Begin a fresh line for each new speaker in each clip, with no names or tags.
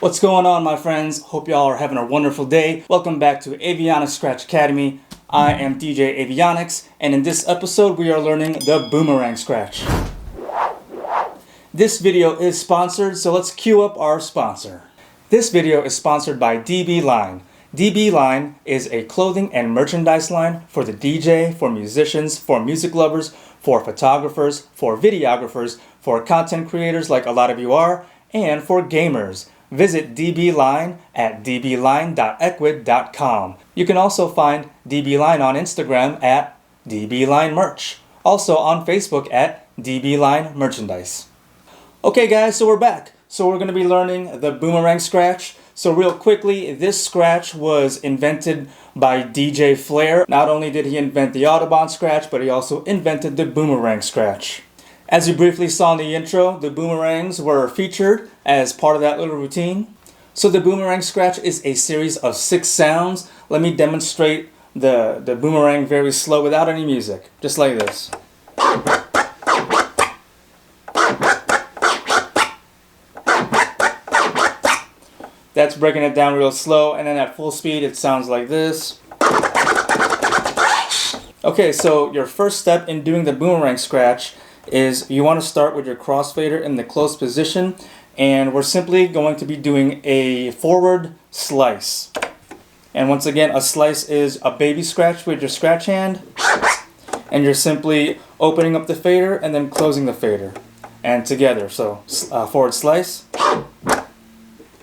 What's going on, my friends? Hope y'all are having a wonderful day. Welcome back to Avionyx Scratch Academy. I am DJ Avionyx, and in this episode we are learning the Boomerang Scratch. This video is sponsored, so let's cue up our sponsor. This video is sponsored by DB Line. DB Line is a clothing and merchandise line for the DJ, for musicians, for music lovers, for photographers, for videographers, for content creators like a lot of you are, and for gamers. Visit DB Line at dbline.equid.com. You can also find DB Line on Instagram at DB Line Merch. Also on Facebook at DB Line Merchandise. Okay guys, so we're back. So we're going to be learning the Boomerang Scratch. So real quickly, this scratch was invented by DJ Flair. Not only did he invent the Audubon Scratch, but he also invented the Boomerang Scratch. As you briefly saw in the intro, the boomerangs were featured as part of that little routine. So the Boomerang Scratch is a series of 6 sounds. Let me demonstrate the boomerang very slow without any music, just like this. That's breaking it down real slow, and then at full speed it sounds like this. Okay, so your first step in doing the Boomerang Scratch is you want to start with your crossfader in the close position, and we're simply going to be doing a forward slice. And once again, a slice is a baby scratch with your scratch hand, and you're simply opening up the fader and then closing the fader, and together. So forward slice.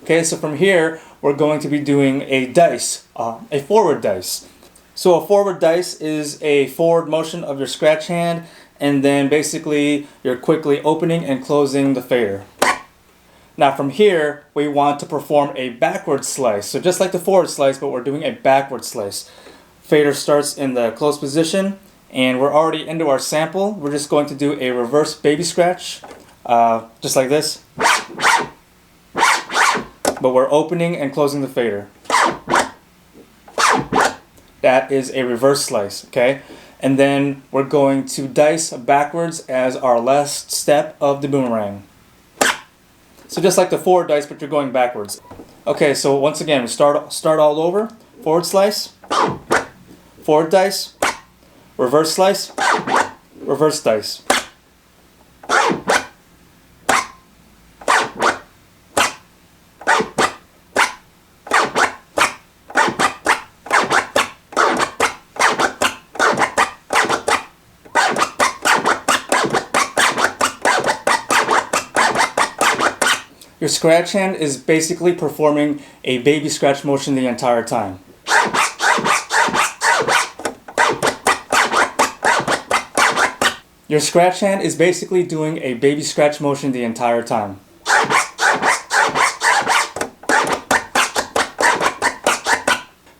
Okay, so from here we're going to be doing a dice, a forward dice. So a forward dice is a forward motion of your scratch hand, and then basically you're quickly opening and closing the fader. Now from here we want to perform a backward slice. So just like the forward slice, but we're doing a backward slice. Fader starts in the close position, and we're already into our sample. We're just going to do a reverse baby scratch, just like this. But we're opening and closing the fader. That is a reverse slice, okay? And then we're going to dice backwards as our last step of the boomerang. So just like the forward dice, but you're going backwards. Okay, so once again, we start all over. Forward slice, forward dice, reverse slice, reverse dice. Your scratch hand is basically performing a baby scratch motion the entire time. Your scratch hand is basically doing a baby scratch motion the entire time.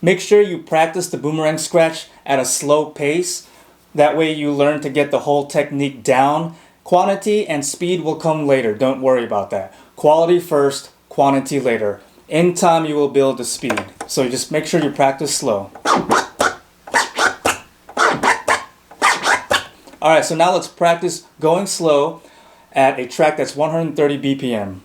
Make sure you practice the Boomerang Scratch at a slow pace. That way you learn to get the whole technique down. Quantity and speed will come later, don't worry about that. Quality first, quantity later. In time you will build the speed. So just make sure you practice slow. Alright, so now let's practice going slow at a track that's 130 BPM.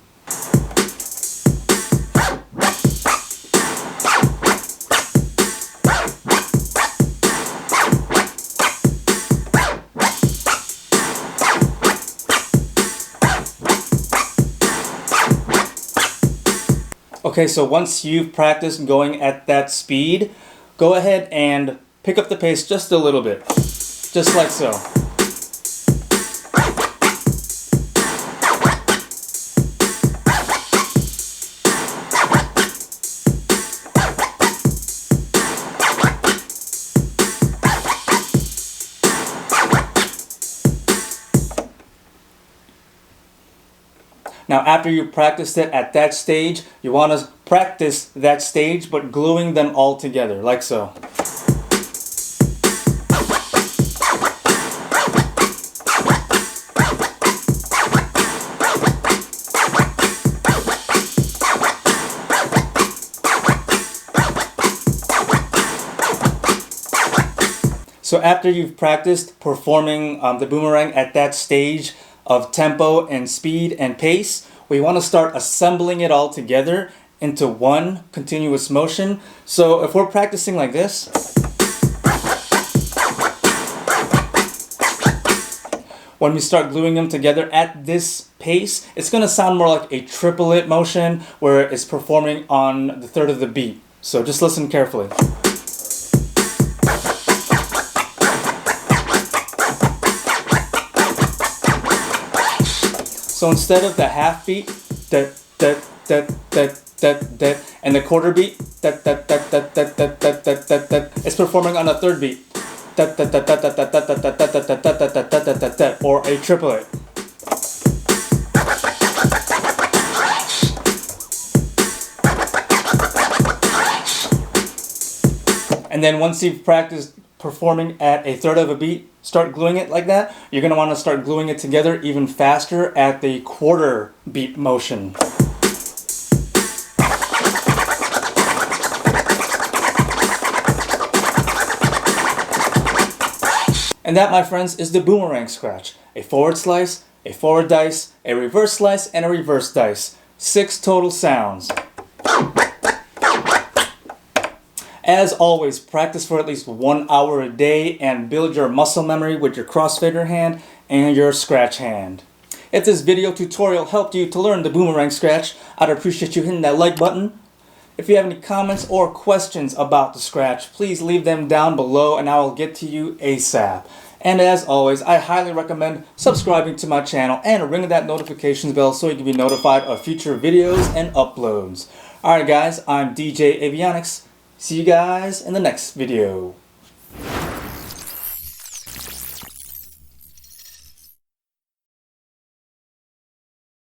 Okay, so once you've practiced going at that speed, go ahead and pick up the pace just a little bit. Just like so. Now after you practiced it at that stage, you want to practice that stage but gluing them all together, like so. So after you've practiced performing the boomerang at that stage of tempo and speed and pace, we want to start assembling it all together into one continuous motion. So if we're practicing like this, when we start gluing them together at this pace, it's going to sound more like a triplet motion where it's performing on the third of the beat. So just listen carefully. So instead of the half beat, that, and the quarter beat, it's performing on a third beat, or a triplet. And then once you've practiced performing at a third of a beat, start gluing it like that, you're going to want to start gluing it together even faster at the quarter beat motion. And that, my friends, is the Boomerang Scratch. A forward slice, a forward dice, a reverse slice, and a reverse dice. 6 total sounds. As always, practice for at least 1 hour a day and build your muscle memory with your crossfader hand and your scratch hand. If this video tutorial helped you to learn the Boomerang Scratch, I'd appreciate you hitting that like button. If you have any comments or questions about the Scratch, please leave them down below and I will get to you ASAP. And as always, I highly recommend subscribing to my channel and ringing that notifications bell so you can be notified of future videos and uploads. Alright guys, I'm DJ Avionyx. See you guys in the next video.